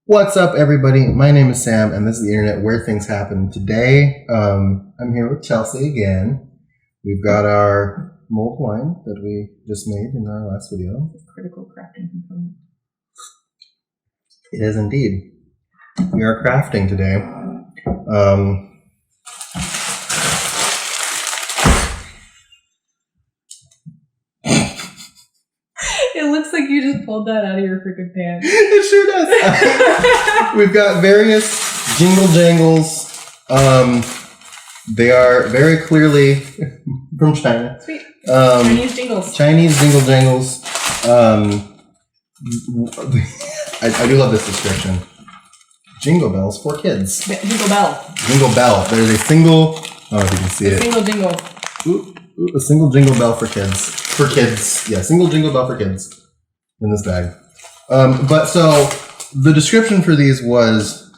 What's up, everybody? My name is Sam, and this is the internet where things happen. Today, I'm here with Chelsea again. We've got our mulled wine that we just made in our last video. It's a critical crafting component. It is indeed. We are crafting today. It looks like you just pulled that out of your freaking pants. It sure does. We've got various jingle jangles. They are very clearly from China. Sweet. Chinese jingles. Chinese jingle jangles. I do love this description. Jingle bells for kids. Jingle bell. Jingle bell. There's a single. Oh, if you can see it. Single jingle. A single jingle bell for kids. For kids. Yeah, single jingle bell for kids in this bag. But so the description for these was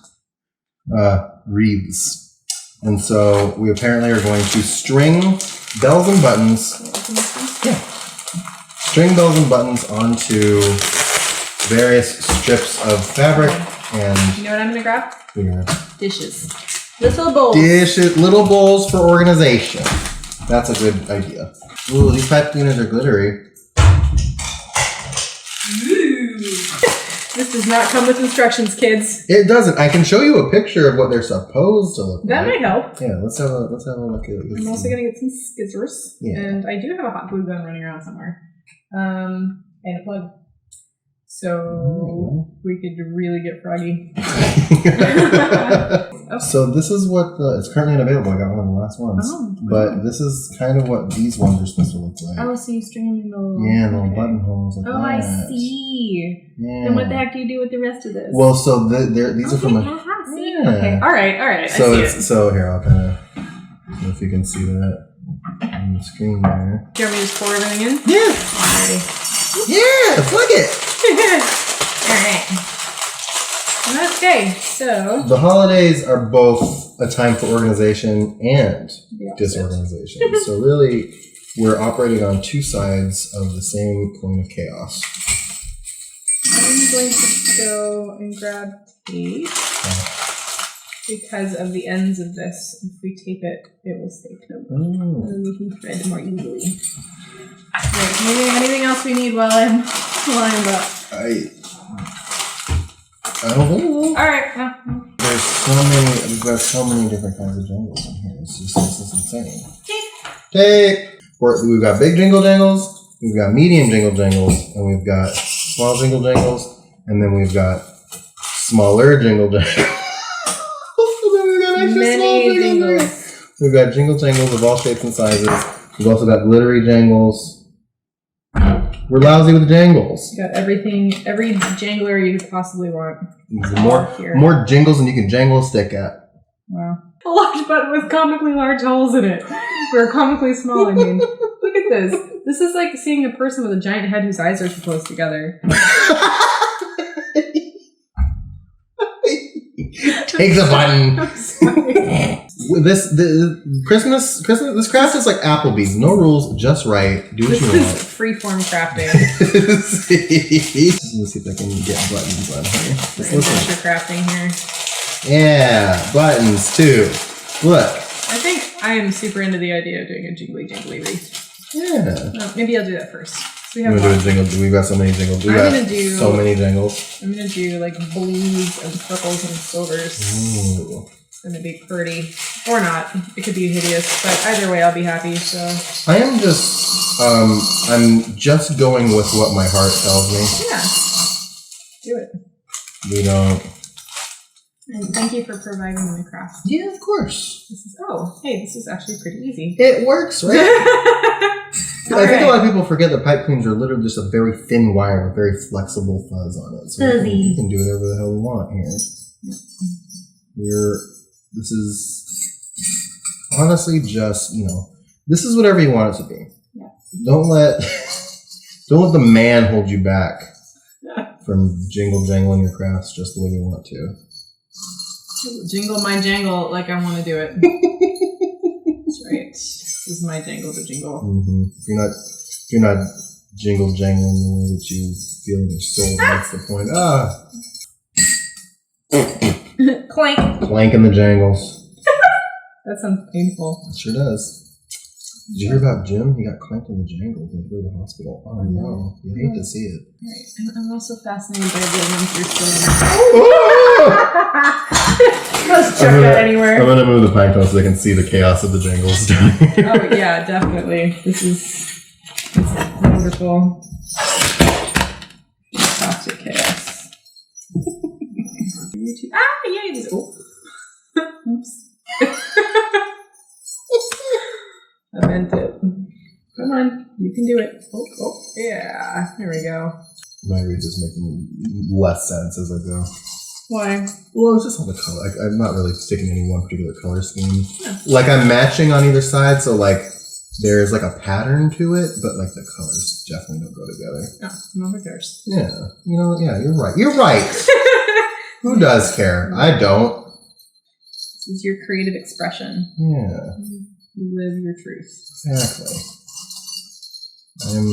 wreaths. And so we apparently are going to string bells and buttons. Yeah. String bells and buttons onto various strips of fabric. And you know what I'm going to grab? Yeah. Dishes. Little bowls. Dishes, little bowls for organization. That's a good idea. Ooh, these pipe cleaners are glittery. Ooh. This does not come with instructions, kids. It doesn't. I can show you a picture of what they're supposed to look like. That might help. Yeah, let's have a look at it. I'm also gonna get some scissors. Yeah. And I do have a hot glue gun running around somewhere. And a plug. So we could really get froggy. Okay. So this is what it's currently unavailable. I got one of the last ones. Oh, but this is kind of what these ones are supposed to look like. Oh, so you string them in the little... Yeah, little buttonholes like Oh, that. I see. Yeah. And what the heck do you do with the rest of this? Well, so these are from a... See? Yeah. Okay, all right. So I see it. So here, I'll kind of... I don't know if you can see that on the screen there. Do you want me to just pour everything in? Yeah. Alrighty. Yeah, plug it. Alright. Okay, so... The holidays are both a time for organization and disorganization. So really, we're operating on two sides of the same coin of chaos. I'm going to go and grab tape. Because of the ends of this. If we tape it, it will stay put. And then we can thread more easily. Right, maybe anything else we need while I'm up. I don't know. Alright. We've got so many different kinds of jangles in here. This is insane. Tape! We've got big jingle jangles, we've got medium jingle jangles, and we've got small jingle jangles, and then we've got smaller jingle jangles. And then we've got extra small jingle jangles. We've got jingle jangles of all shapes and sizes. We've also got glittery jangles. We're lousy with jangles. You got everything, every jangler you could possibly want. More jingles than you can jangle a stick at. Wow. A large button with comically large holes in it. Or comically small, I mean. Look at this. This is like seeing a person with a giant head whose eyes are close together. Take the button. I'm sorry. This craft is like Applebee's. No rules, just right. Do what you want. This is freeform crafting. Let's see if I can get buttons on here. Adventure crafting here. Yeah, buttons too. Look. I think I am super into the idea of doing a jingly jangly wreath. Yeah. Maybe I'll do that first. So we have do a jingle. We've got so many jingles. We've got so many jingles. I'm gonna do like blues and purples and silvers. Ooh. It's gonna be pretty, or not. It could be hideous, but either way, I'll be happy. So I'm just going with what my heart tells me. Yeah, do it. We don't. And thank you for providing the craft. Yeah, of course. This is actually pretty easy. It works, right? I think a lot of people forget that pipe cleaners are literally just a very thin wire with very flexible fuzz on it. So we can do whatever the hell we want here. This is honestly just, this is whatever you want it to be. Yeah. Don't let the man hold you back from jingle jangling your crafts just the way you want to. Jingle my jangle like I want to do it. That's right. This is my jangle to jingle. Mm-hmm. If you're not jingle jangling the way that you feel in your soul, that's the point. Clank. Clanking the jangles. That sounds painful. It sure does. Did you hear about Jim? He got clanked in the jangle. He had to go to the hospital. Oh no. You hate to see it. Right. And I'm also fascinated by the ones you're still Let's chuck that anywhere. I'm gonna move the pine cone so they can see the chaos of the jangles. Oh yeah, definitely. This is wonderful. Fantastic chaos. Yay! Oh. Oops. I meant it. Come on, you can do it. Oh, yeah. There we go. My read is making less sense as I go. Why? Well, it's just all the color. I'm not really sticking to any one particular color scheme. Yeah. Like, I'm matching on either side, so, like, there's, like, a pattern to it, but, like, the colors definitely don't go together. Oh, no, who cares? Yeah. You know, yeah, you're right. You're right! Who does care? I don't. This is your creative expression. Yeah. You live your truth. Exactly. I'm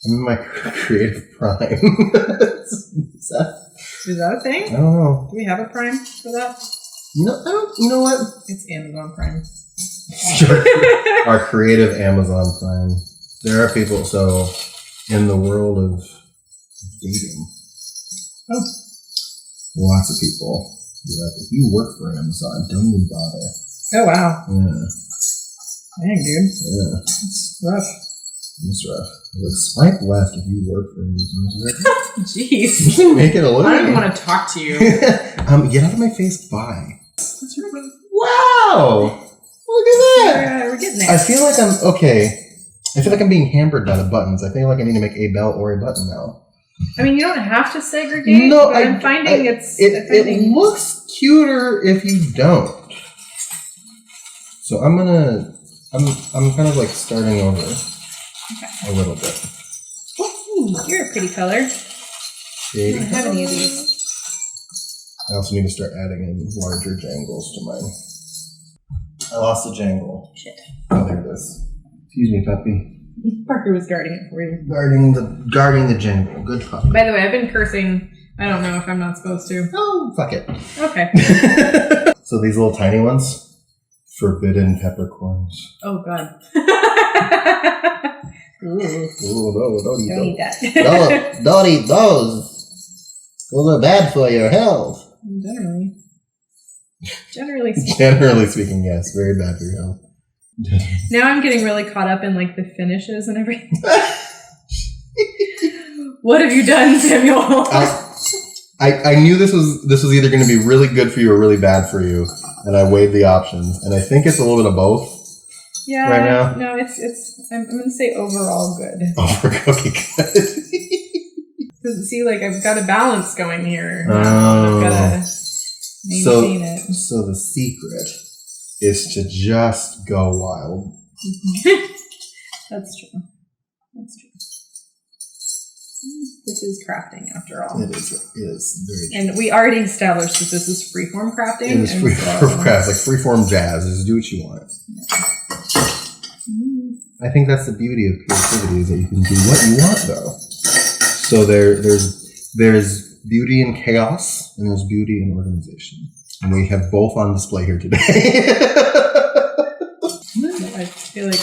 in my creative prime. Is that a thing? I don't know. Do we have a prime for that? No, I don't. You know what? It's Amazon Prime. Our creative Amazon Prime. There are people. So, in the world of dating, lots of people be like, if you work for Amazon, don't even bother. Oh wow. Yeah. Dang, dude. Yeah. It's rough. It's rough. Like, swipe left if you work for Amazon. Jeez. Make it a little. I don't even want to talk to you. Get out of my face. Bye. Wow. Look at that. We're getting there. I feel like I'm being hampered by the buttons. I feel like I need to make a bell or a button now. I mean, you don't have to segregate. No, but I'm finding it looks cuter if you don't. So I'm kind of like starting over a little bit. Ooh, you're a pretty color. I don't have any of these. I also need to start adding in larger jangles to mine. I lost a jangle. Shit. Oh, there it is. Excuse me, puppy. Parker was guarding it for you. Guarding the jangle. Good puppy. By the way, I've been cursing. I don't know if I'm not supposed to. Oh, fuck it. Okay. So these little tiny ones, forbidden peppercorns. Oh god. Ooh. Ooh, no, don't eat that. Don't eat those. Those are bad for your health. Generally speaking, yes, very bad for your health. Now I'm getting really caught up in like the finishes and everything. What have you done, Samuel? I knew this was either going to be really good for you or really bad for you, and I weighed the options, and I think it's a little bit of both. Yeah. Right now. No, it's. I'm going to say overall good. Okay, good. Because see, like I've got a balance going here. Oh. I've got to maintain it. So the secret is to just go wild. That's true. This is crafting after all. It is very true. And we already established that this is freeform crafting. It is freeform craft, like freeform jazz. Just do what you want. Yeah. I think that's the beauty of creativity, is that you can do what you want, though. So there's beauty in chaos, and there's beauty in organization. And we have both on display here today. I feel like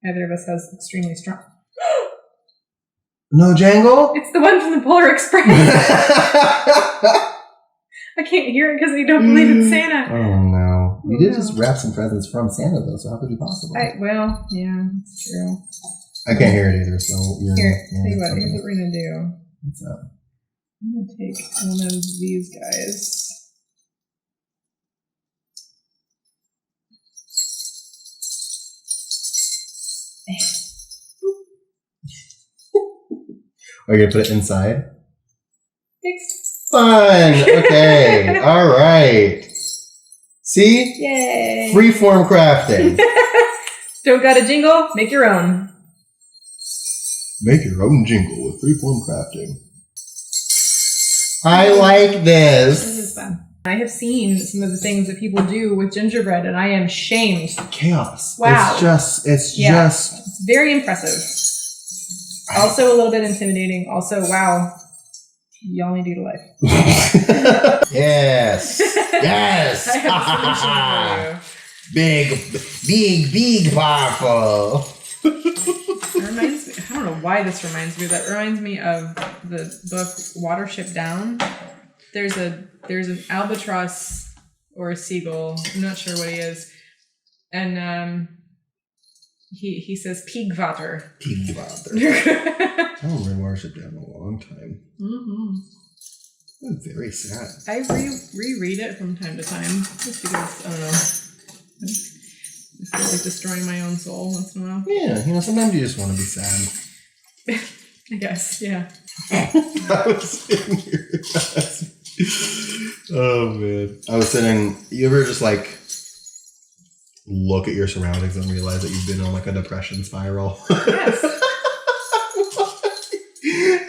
neither of us has extremely strong. No jangle? It's the one from the Polar Express. I can't hear it because I don't believe it's Santa. Oh no. You did just wrap some presents from Santa though, so how could you possibly? Well, yeah, it's true. I can't hear it either, so Here, tell you what, here's what we're gonna do. What's up? I'm gonna take one of these guys. Are you gonna put it inside? Fixed. Fun! Okay. Alright. See? Yay! Freeform crafting. Don't got a jingle? Make your own. Make your own jingle with freeform crafting. I like this. This is fun. I have seen some of the things that people do with gingerbread, and I am shamed. Chaos. Wow. It's very impressive. Also a little bit intimidating. Also, wow. Y'all need to get a life. Yes. Yes. I have a solution for you. Big, powerful. It reminds me, I don't know why this reminds me, that reminds me of the book Watership Down. There's an albatross or a seagull, I'm not sure what he is, and he says Pigvater. Pigvater. I haven't read Watership Down in a long time. Mm-hmm. That's very sad. I reread it from time to time, just because, I don't know, I feel like destroying my own soul once in a while. Yeah, sometimes you just want to be sad. I guess, yeah. I was sitting here. Oh, man. I was sitting, you ever just like look at your surroundings and realize that you've been on like a depression spiral? Yes.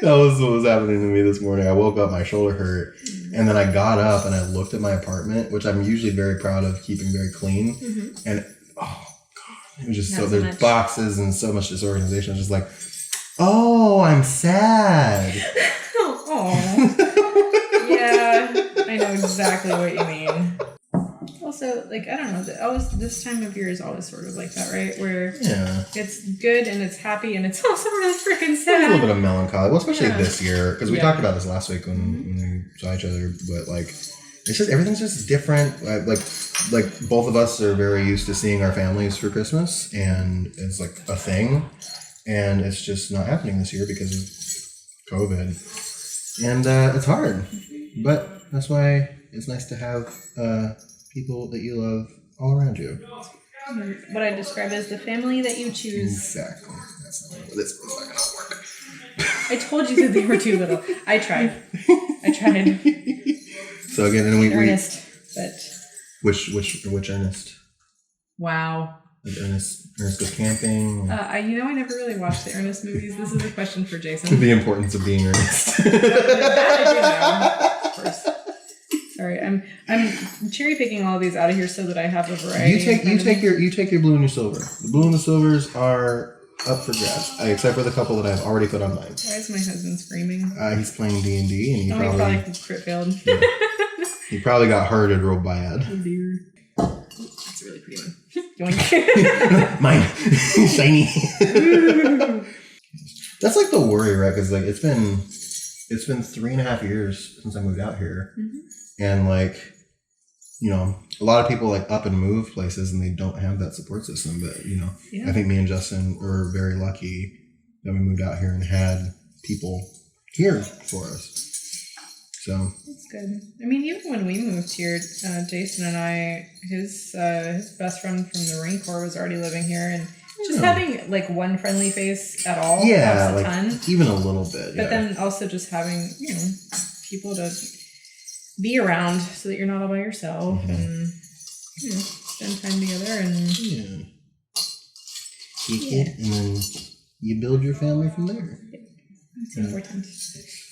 That was what was happening to me this morning. I woke up, my shoulder hurt, and then I got up and I looked at my apartment, which I'm usually very proud of keeping very clean. Mm-hmm. And oh god, it was just so there's boxes and so much disorganization. I was just like, oh, I'm sad. Oh, yeah, I know exactly what you mean. Also, like, I don't know, this time of year is always sort of like that, right? Where it's good and it's happy and it's also really freaking sad. A little bit of melancholy. Well, especially this year, because we talked about this last week when we saw each other, but like, it's just, everything's just different. Like both of us are very used to seeing our families for Christmas, and it's like a thing, and it's just not happening this year because of COVID. And it's hard, but that's why it's nice to have people that you love all around you. What I describe as the family that you choose. Exactly. That's not what this is not going to work. I told you that they were too little. I tried. So again, and Ernest, but which Ernest? Wow. Like Ernest goes camping. I never really watched the Ernest movies. This is a question for Jason. The importance of being Ernest. That I do know, of course. Sorry, I'm cherry picking all of these out of here so that I have a variety. You take your blue and your silver. The blue and the silvers are up for grabs, except for the couple that I've already put on mine. Why is my husband screaming? He's playing D&D, and he probably crit failed. Yeah. He probably got hurted real bad. Oh dear. That's a really pretty one. Yoink. Mine, shiny. That's like the worry, right? Because like it's been 3.5 years since I moved out here. Mm-hmm. And like, a lot of people like up and move places and they don't have that support system. But, I think me and Justin were very lucky that we moved out here and had people here for us. So that's good. I mean, even when we moved here, Jason and I, his best friend from the Marine Corps was already living here, and just having like one friendly face at all helps a ton. Even a little bit. But then also just having, people to be around so that you're not all by yourself, and spend time together and and then you build your family from there. That's important.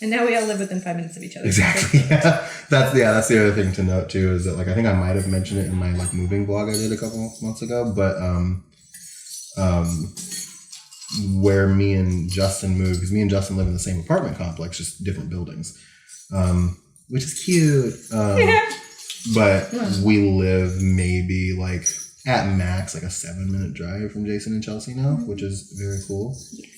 And now we all live within 5 minutes of each other. Exactly. Yeah. That's the other thing to note too, is that like I think I might have mentioned it in my like moving vlog I did a couple months ago, but where me and Justin moved, because me and Justin live in the same apartment complex, just different buildings. Which is cute. But we live maybe like at max like a 7-minute drive from Jason and Chelsea now, which is very cool. Yes.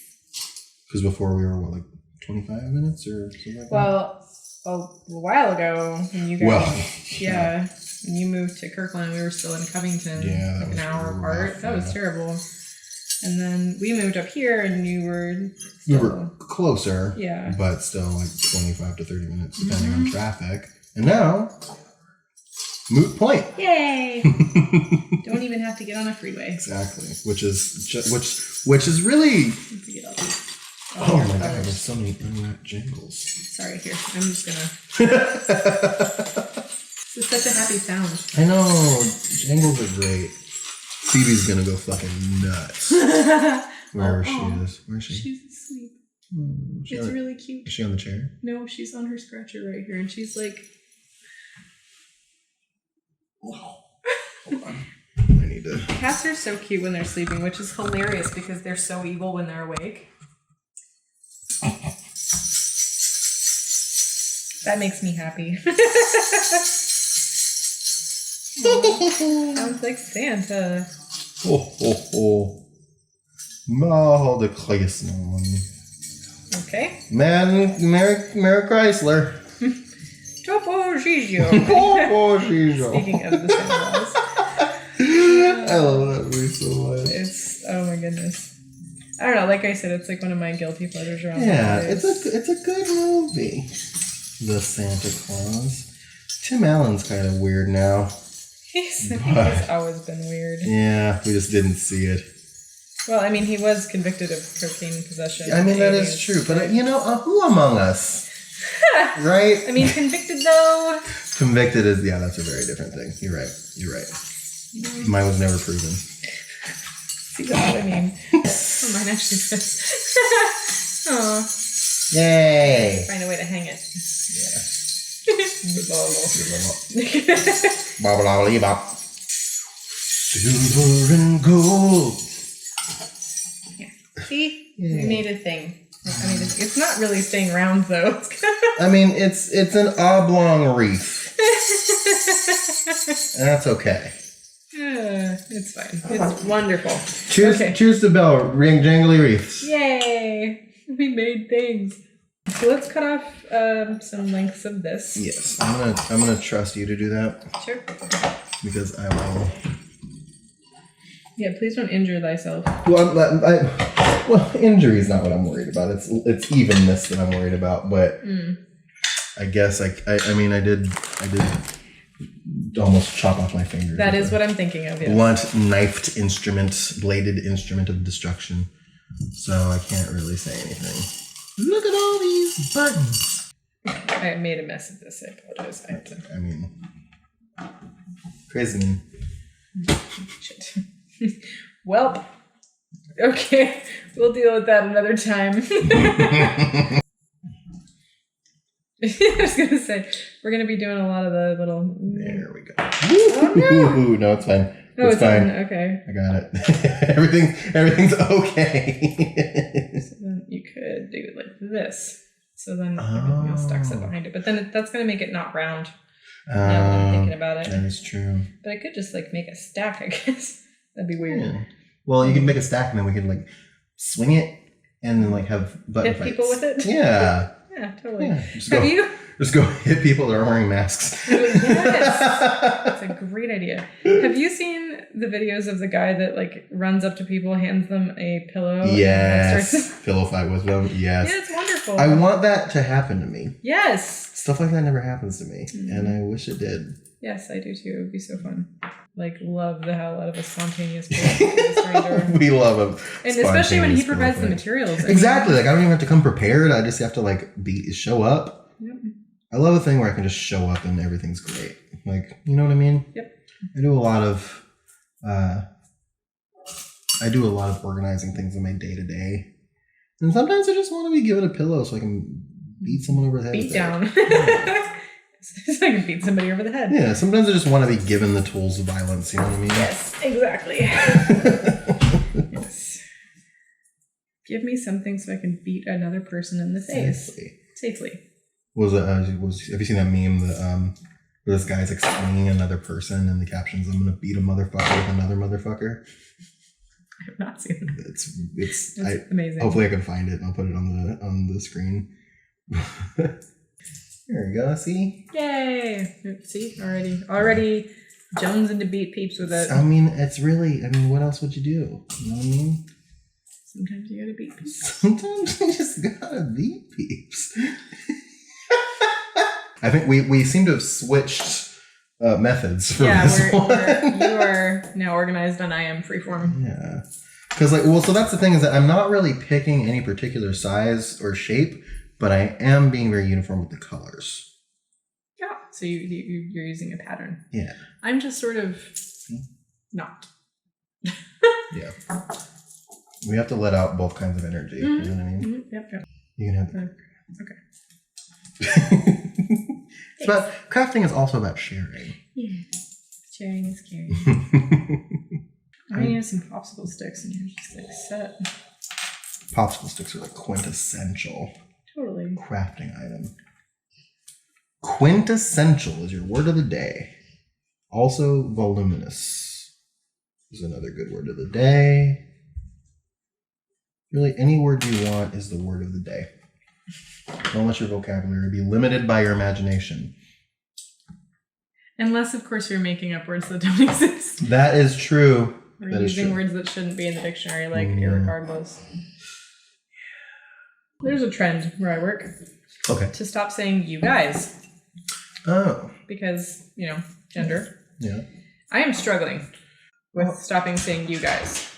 Because before we were like 25 minutes or something like that? Well, a while ago when you guys when you moved to Kirkland, we were still in Covington, like an hour apart. That was terrible. And then we moved up here and you were closer, but still like 25 to 30 minutes depending on traffic. And now, moot point. Yay! Don't even have to get on a freeway. Exactly, which is really. Oh my god, there's so many unwrapped jingles. Sorry, here. I'm just gonna. This is such a happy sound. I know, jingles are great. Phoebe's gonna go fucking nuts. Wherever she is. Where is she? She's asleep. It's really cute. Is she on the chair? No, she's on her scratcher right here, and she's like. Hold on. I need to. Cats are so cute when they're sleeping, which is hilarious because they're so evil when they're awake. That makes me happy. Sounds like Santa. Ho, ho, ho. Merry Christmas. Okay. Merry Chrysler. Topo Gigio. Topo Gigio. Speaking of the Santa Claus. I love that movie so much. It's, oh my goodness. I don't know, like I said, it's like one of my guilty pleasures around Yeah, it's a good movie. The Santa Claus. Tim Allen's kind of weird now. He's always been weird. Yeah, we just didn't see it. Well, I mean, he was convicted of cocaine possession. I mean, that is true. But, who among us? Right? I mean, convicted, though. Convicted is, that's a very different thing. You're right. Mine was never proven. See what I mean? Oh, mine actually fits. Oh. Yay! Find a way to hang it. Yeah. Silver and gold. Yeah. See? We made a thing. I mean, it's not really staying round, though. I mean, it's an oblong wreath. That's okay. It's fine. It's wonderful. Cheers to Bell. Ring jangly wreaths. Yay! We made things. So let's cut off some lengths of this. Yes, I'm gonna trust you to do that. Sure. Because I will. Yeah, please don't injure thyself. Well, injury is not what I'm worried about. It's evenness that I'm worried about. But I guess I did almost chop off my finger. That is what I'm thinking of. Yes. Blunt, knifed instrument, bladed instrument of destruction. So I can't really say anything. Look at all these buttons. I made a mess of this. I apologize. Crazy. Shit. Well, okay. We'll deal with that another time. I was going to say, we're going to be doing a lot of the little... There we go. Oh, no. No, it's fine. Oh, it's fine. Okay. I got it. Everything's okay. So then you could do it like this. So then everything else stacks up behind it. But then that's going to make it not round. Now that I'm thinking about it. That is true. But I could just make a stack, I guess. That'd be weird. Yeah. Well, you could make a stack and then we could swing it and then have button hit fights. people with it? Yeah. Yeah, totally. Yeah. Just go hit people that are wearing masks. Yes. That's a great idea. Have you seen the videos of the guy that runs up to people, hands them a pillow? Yes. Pillow fight with them. Yes. Yeah, it's wonderful. I want that to happen to me. Yes. Stuff like that never happens to me. And I wish it did. Yes, I do too. It would be so fun. Love the hell out of a spontaneous We love him. And especially when he provides the materials. Exactly. I don't even have to come prepared. I just have to show up. Yep. I love a thing where I can just show up and everything's great. You know what I mean? Yep. I do a lot of organizing things in my day to day. And sometimes I just want to be given a pillow so I can beat someone over the head. Beat down. So I can beat somebody over the head. Yeah, sometimes I just want to be given the tools of violence, you know what I mean? Yes, exactly. Yes. Give me something so I can beat another person in the face. Safely. Have you seen that meme that where this guy's swinging another person and the caption's "I'm gonna beat a motherfucker with another motherfucker"? I have not seen that. It's amazing. Hopefully I can find it and I'll put it on the screen. There we go. See? Yay! See? Already jonesing to beat peeps with it. I mean, what else would you do? You know what I mean? Sometimes you gotta beat peeps. Sometimes you just gotta beat peeps. I think we seem to have switched methods for this one. You are now organized and I am freeform. Yeah. Because so that's the thing is that I'm not really picking any particular size or shape, but I am being very uniform with the colors. Yeah. So you're using a pattern. Yeah. I'm just sort of not. Yeah. We have to let out both kinds of energy. Mm-hmm. You know what I mean? Mm-hmm. Yep. You can have okay. But crafting is also about sharing. Yeah. Sharing is caring. I need some popsicle sticks and you're just set. Popsicle sticks are quintessential. Totally. Crafting item. Quintessential is your word of the day. Also, voluminous is another good word of the day. Really, any word you want is the word of the day. Don't let your vocabulary be limited by your imagination. Unless, of course, you're making up words that don't exist. That is true. Or using words that shouldn't be in the dictionary, like irregardless. There's a trend where I work. Okay. To stop saying you guys. Oh. Because, gender. Yeah. I am struggling with stopping saying you guys.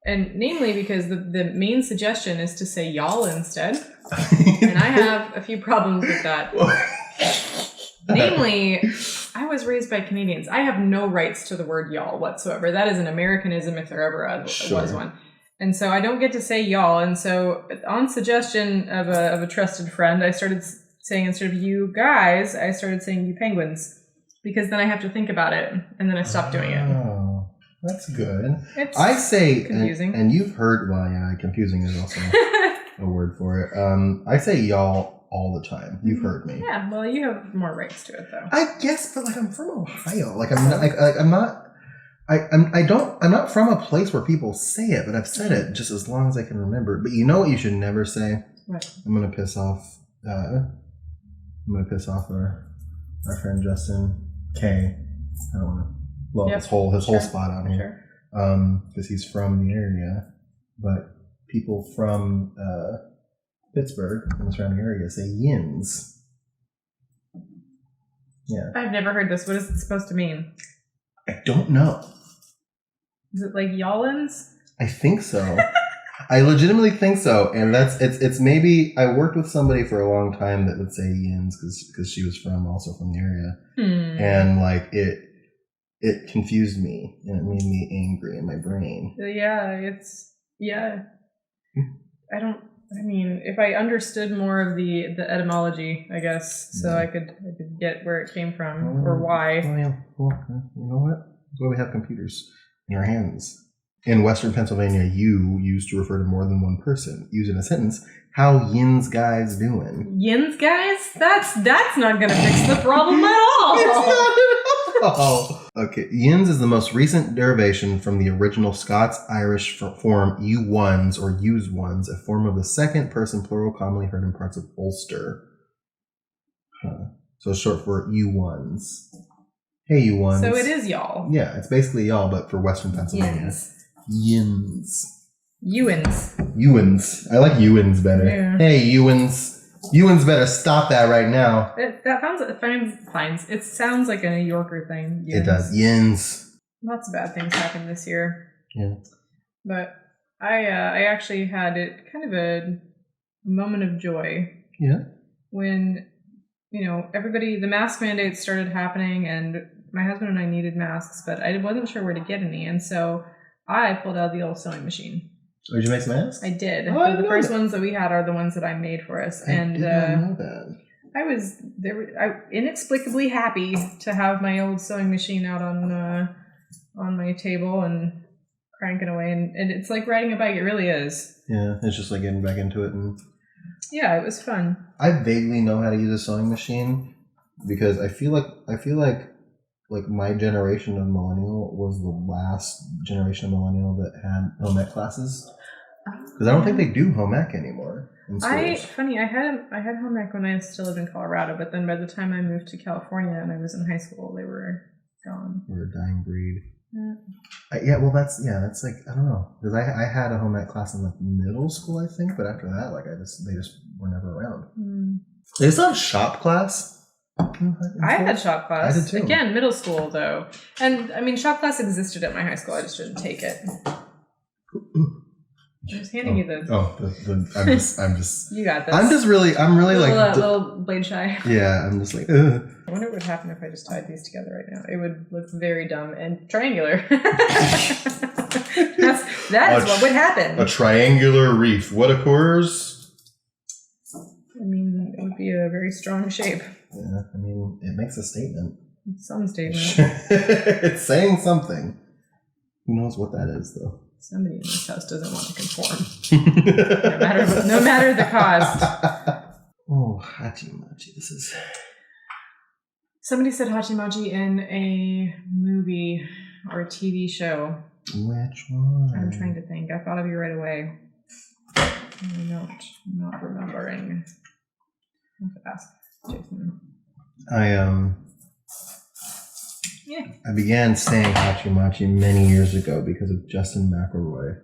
And namely because the main suggestion is to say y'all instead. And I have a few problems with that. Namely, I was raised by Canadians. I have no rights to the word y'all whatsoever. That is an Americanism if there ever was one. And so I don't get to say y'all. And so on suggestion of a trusted friend, I started saying, instead of you guys, I started saying you penguins. Because then I have to think about it. And then I stopped doing it. Oh, that's good. It's I say, confusing. And you've heard, well, yeah, confusing is also a word for it. I say y'all all the time. You've heard me. Yeah, well, you have more rights to it, though. I guess, but I'm from Ohio. I'm not from a place where people say it, but I've said it just as long as I can remember. But you know what you should never say? What? I'm gonna piss off our friend Justin K. I don't want to blow his whole spot on here. Because he's from the area. But people from Pittsburgh and the surrounding area say yins. Yeah. I've never heard this. What is it supposed to mean? I don't know. Is it like y'allins? I think so. I legitimately think so. And it's maybe I worked with somebody for a long time that would say yins because she was also from the area. And like it confused me and it made me angry in my brain. Yeah, if I understood more of the etymology, I guess, so I could get where it came from or why. Well, you know what? That's why we have computers in our hands. In Western Pennsylvania, you used to refer to more than one person. Use in a sentence, how yins guys doing? Yins guys? That's not going to fix the problem at all. It's not at all. Okay, yins is the most recent derivation from the original Scots-Irish form you ones or use ones, a form of the second person plural commonly heard in parts of Ulster. So it's short for you ones. Hey, you ones. So it is y'all. Yeah, it's basically y'all, but for Western Pennsylvania. Yins. Ewins. I like Ewins better. Yeah. Hey, Ewins. Ewins better stop that right now. It sounds like a New Yorker thing. Yins. It does. Yins. Lots of bad things happened this year. Yeah. But I actually had kind of a moment of joy. Yeah. When, the mask mandates started happening and my husband and I needed masks, but I wasn't sure where to get any. And so I pulled out the old sewing machine. Oh, did you make some masks? I did. The first ones that we had are the ones that I made for us. I did not know that. I was inexplicably happy to have my old sewing machine out on my table and cranking away. And it's like riding a bike. It really is. Yeah, it's just like getting back into it. And yeah, it was fun. I vaguely know how to use a sewing machine because I feel like my generation of millennial was the last generation of millennial that had home ec classes. Because I don't think they do home ec anymore in schools. I had home ec when I still lived in Colorado, but then by the time I moved to California and I was in high school, they were gone. We're a dying breed. Yeah. That's like, I don't know. Because I had a home ec class in like middle school, I think, but after that, they just were never around. They still have shop class. I had shop class. I did too. Again, middle school though. And shop class existed at my high school. I just didn't take it. I'm just handing you the. I'm just. You got this. I'm really little blade shy. Yeah, I'm just like. Ugh. I wonder what would happen if I just tied these together right now. It would look very dumb and triangular. That is what would happen. A triangular reef. What occurs? I mean, it would be a very strong shape. Yeah, I mean, it makes a statement. Some statement. It's saying something. Who knows what that is, though? Somebody in this house doesn't want to conform. No matter the cost. Oh, Hachimachi. This is... Somebody said Hachimachi in a movie or a TV show. Which one? I'm trying to think. I thought of you right away. I'm not remembering. I have to ask Jason. I began saying Hachimachi many years ago because of Justin McElroy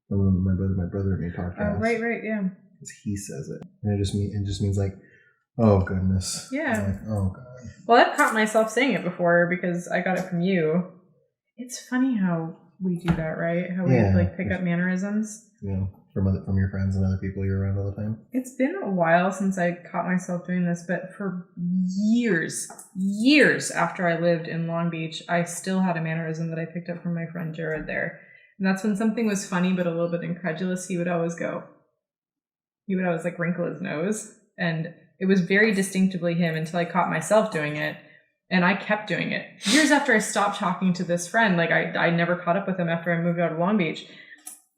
from my brother and me podcast. Right, yeah. Because he says it, and it just means like, oh goodness. Yeah. Like, oh god. Well, I've caught myself saying it before because I got it from you. It's funny how we do that, right? How we like pick up mannerisms. Yeah, from your friends and other people you're around all the time. It's been a while since I caught myself doing this, but for years after I lived in Long Beach, I still had a mannerism that I picked up from my friend Jared there. And that's when something was funny but a little bit incredulous, he would always like wrinkle his nose. And it was very distinctively him until I caught myself doing it. And I kept doing it. Years after I stopped talking to this friend, like I never caught up with him after I moved out of Long Beach.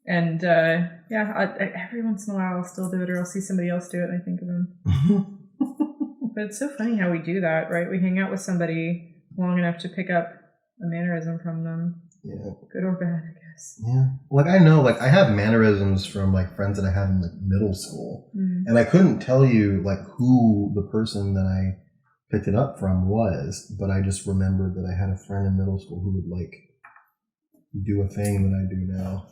And every once in a while I'll still do it, or I'll see somebody else do it and I think of him. But it's so funny how we do that, right? We hang out with somebody long enough to pick up a mannerism from them. Yeah. Good or bad, I guess. Yeah. Like I know, like I have mannerisms from like friends that I had in like middle school. Mm-hmm. And I couldn't tell you like who the person that I picked it up from was, but I just remembered that I had a friend in middle school who would like do a thing that I do now.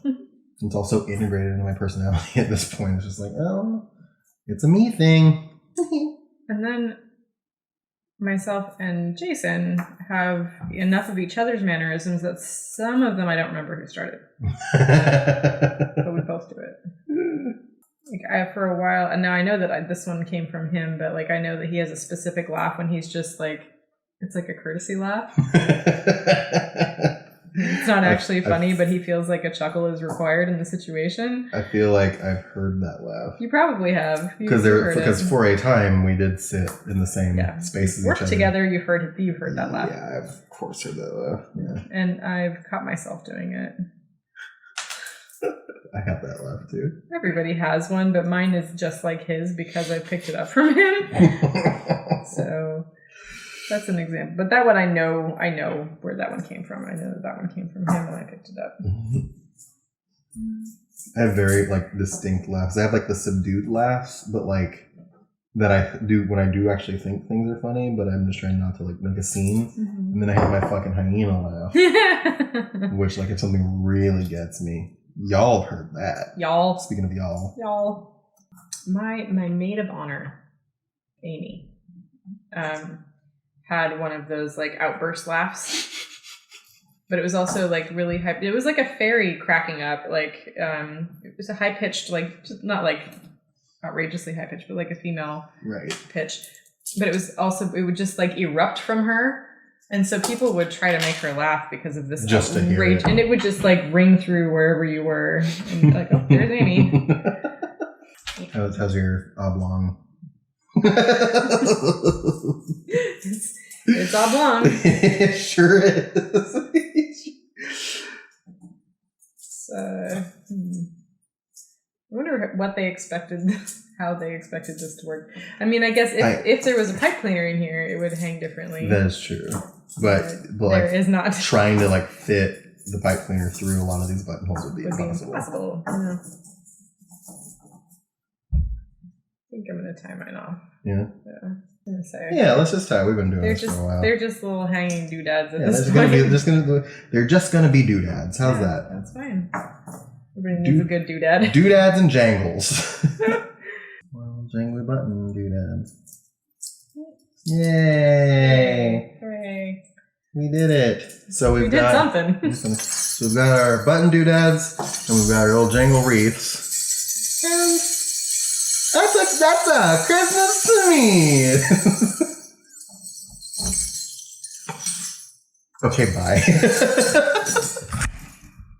It's also integrated into my personality at this point. It's just like, oh, it's a me thing. And then myself and Jason have enough of each other's mannerisms that some of them I don't remember who started. But we both do it. Like for a while, and now I know that this one came from him, but like I know that he has a specific laugh when he's just like, it's like a courtesy laugh. It's not actually funny, but he feels like a chuckle is required in the situation. I feel like I've heard that laugh. You probably have. Because for a time we did sit in the same space as each other. Work together, you've heard that laugh. Yeah, I've of course heard that laugh. Yeah. And I've caught myself doing it. I have that laugh too. Everybody has one, but mine is just like his because I picked it up from him. So that's an example. But that one I know where that one came from. I know that one came from him and I picked it up. I have very like distinct laughs. I have like the subdued laughs, but like that I do when I do actually think things are funny, but I'm just trying not to like make a scene. Mm-hmm. And then I have my fucking hyena laugh. Which like if something really gets me. Y'all have heard that. Y'all. Speaking of y'all. Y'all. My maid of honor, Amy, had one of those like outburst laughs. But it was also like really high. It was like a fairy cracking up. Like it was a high pitched, like just not like outrageously high pitched, but like a female pitch. But it was also it would just like erupt from her, and so people would try to make her laugh because of this just outrage, and it would just like ring through wherever you were, and like, oh, there's Amy. How's your oblong? It's oblong. It sure is. I wonder what they expected, how they expected this to work. I mean, I guess if there was a pipe cleaner in here, it would hang differently. That is true. But like, there is not. Trying to like fit the pipe cleaner through a lot of these buttonholes would be impossible. Yeah. I think I'm going to tie mine off. Yeah. I'm gonna say. Yeah, let's just tie. We've been doing this for a while. They're just little hanging doodads at this point. They're just gonna be doodads. How's that? That's fine. Everybody needs a good doodad. Doodads and jangles. Well, jangly button doodads. Yay! Hooray! We did it. So we did something. So we've got our button doodads and we've got our old jangle wreaths. And that's a Christmas to me. Okay, bye.